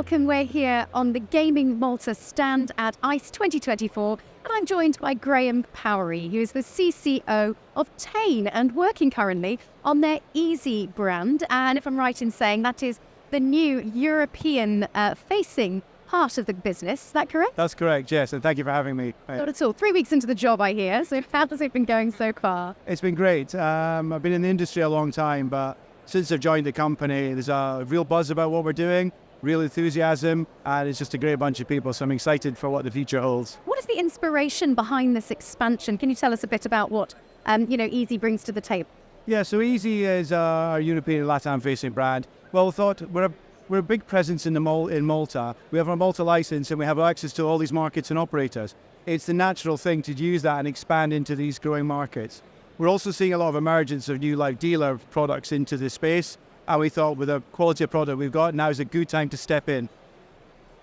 welcome. We're here on the GamingMalta stand at ICE2024, and I'm joined by Graeme Powrie, who is the CCO of Tain and working currently on their EEZE brand. And if I'm right in saying that is the new European facing part of the business, is that correct? That's correct, yes, and thank you for having me. Not at all. 3 weeks into the job, I hear, so how has it been going so far? It's been great. I've been in the industry a long time, but since I've joined the company, there's a real buzz about what we're doing, real enthusiasm, and it's just a great bunch of people, so I'm excited for what the future holds. What is the inspiration behind this expansion? Can you tell us a bit about what EEZE brings to the table? Yeah, so EEZE is our European and LatAM-facing brand. Well, we thought we're a big presence in Malta. We have our Malta license and we have access to all these markets and operators. It's the natural thing to use that and expand into these growing markets. We're also seeing a lot of emergence of new live dealer products into this space, and we thought with the quality of product we've got, now is a good time to step in.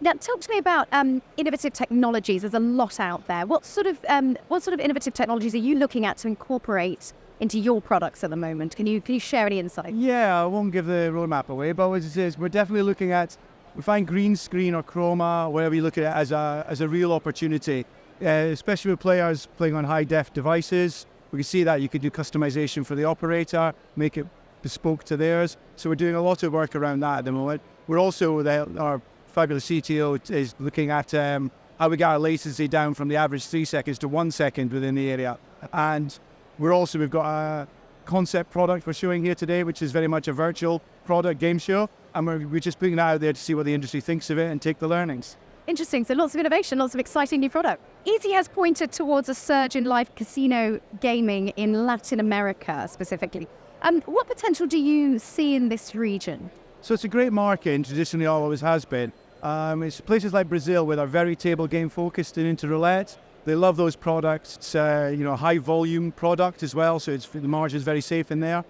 Now, talk to me about innovative technologies. There's a lot out there. What sort of innovative technologies are you looking at to incorporate into your products at the moment? Can you share any insight? Yeah, I won't give the roadmap away, but what it is, we're definitely looking at, we find green screen or chroma, wherever you look at it, as a real opportunity, especially with players playing on high-def devices. We can see that you could do customization for the operator, make it bespoke to theirs. So we're doing a lot of work around that at the moment. We're also, our fabulous CTO is looking at how we get our latency down from the average 3 seconds to 1 second within the area. And we've got a concept product we're showing here today, which is very much a virtual product game show. And we're just putting that out there to see what the industry thinks of it and take the learnings. Interesting. So lots of innovation, lots of exciting new product. EEZE has pointed towards a surge in live casino gaming in Latin America specifically. What potential do you see in this region? So it's a great market, and traditionally always has been. It's places like Brazil where they're very table game focused and into roulette. They love those products. It's a high volume product as well, so the margin's very safe in there.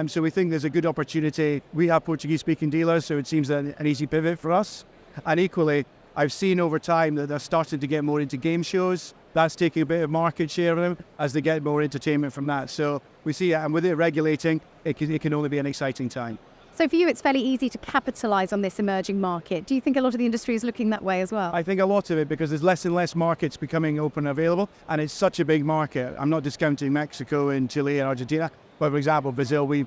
So we think there's a good opportunity. We have Portuguese speaking dealers, so it seems an easy pivot for us. And equally, I've seen over time that they're starting to get more into game shows. That's taking a bit of market share of them as they get more entertainment from that. So we see, and with it regulating, it can only be an exciting time. So for you, it's fairly easy to capitalise on this emerging market. Do you think a lot of the industry is looking that way as well? I think a lot of it, because there's less and less markets becoming open and available, and it's such a big market. I'm not discounting Mexico and Chile and Argentina, but for example, Brazil,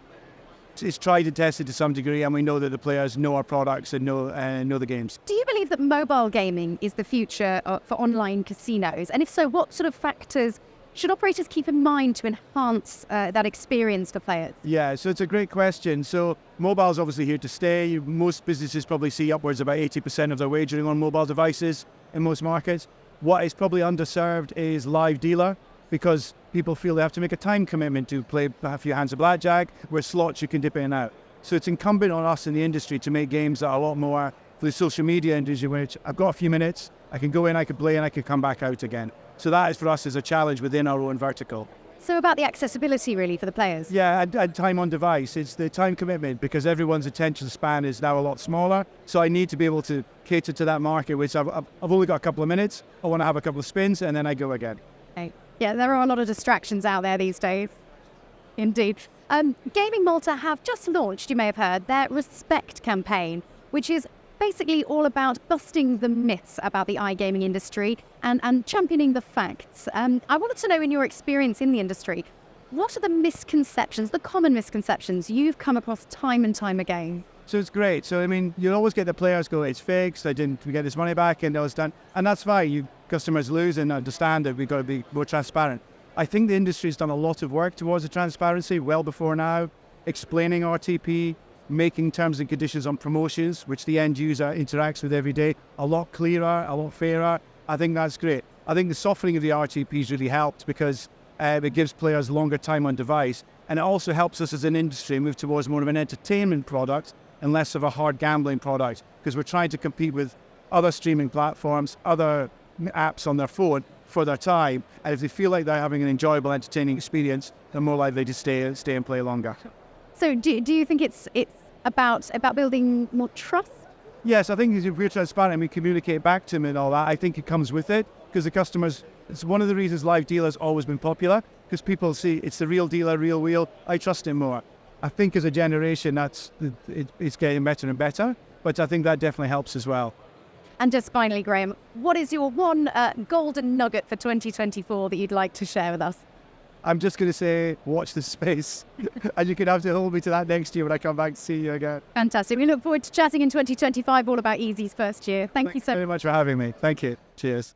it's tried and tested to some degree, and we know that the players know our products and know the games. Do you believe that mobile gaming is the future for online casinos? And if so, what sort of factors should operators keep in mind to enhance that experience for players? Yeah, so it's a great question. So mobile's obviously here to stay. Most businesses probably see upwards about 80% of their wagering on mobile devices in most markets. What is probably underserved is live dealer, because people feel they have to make a time commitment to play a few hands of blackjack, where slots you can dip in and out. So it's incumbent on us in the industry to make games that are a lot more for the social media industry, which I've got a few minutes, I can go in, I can play, and I can come back out again. So that is for us as a challenge within our own vertical. So about the accessibility really for the players? Yeah, and time on device. It's the time commitment, because everyone's attention span is now a lot smaller. So I need to be able to cater to that market, which I've only got a couple of minutes. I want to have a couple of spins and then I go again. Okay. Yeah, there are a lot of distractions out there these days. Indeed. GamingMalta have just launched, you may have heard, their Respect campaign, which is basically all about busting the myths about the iGaming industry and championing the facts. I wanted to know, in your experience in the industry, what are the misconceptions, the common misconceptions you've come across time and time again? So it's great. So, I mean, you'll always get the players go, it's fixed, I didn't get this money back, and it was done. And that's fine. Customers lose and understand that we've got to be more transparent. I think the industry's done a lot of work towards the transparency well before now, explaining RTP, making terms and conditions on promotions, which the end user interacts with every day, a lot clearer, a lot fairer. I think that's great. I think the softening of the RTPs really helped, because it gives players longer time on device, and it also helps us as an industry move towards more of an entertainment product and less of a hard gambling product, because we're trying to compete with other streaming platforms, other apps on their phone for their time, and if they feel like they're having an enjoyable, entertaining experience, they're more likely to stay and play longer. So do you think it's about building more trust? Yes, I think if we're transparent and we communicate back to them and all that, I think it comes with it, because the customers, it's one of the reasons live dealer's always been popular, because people see it's the real dealer, real wheel, I trust him more. I think as a generation, it's getting better and better. but I think that definitely helps as well. And just finally, Graeme, what is your one golden nugget for 2024 that you'd like to share with us? I'm just going to say, watch this space. And you can have to hold me to that next year when I come back to see you again. Fantastic. We look forward to chatting in 2025 all about EEZE's first year. Thank you so very much for having me. Thank you. Cheers.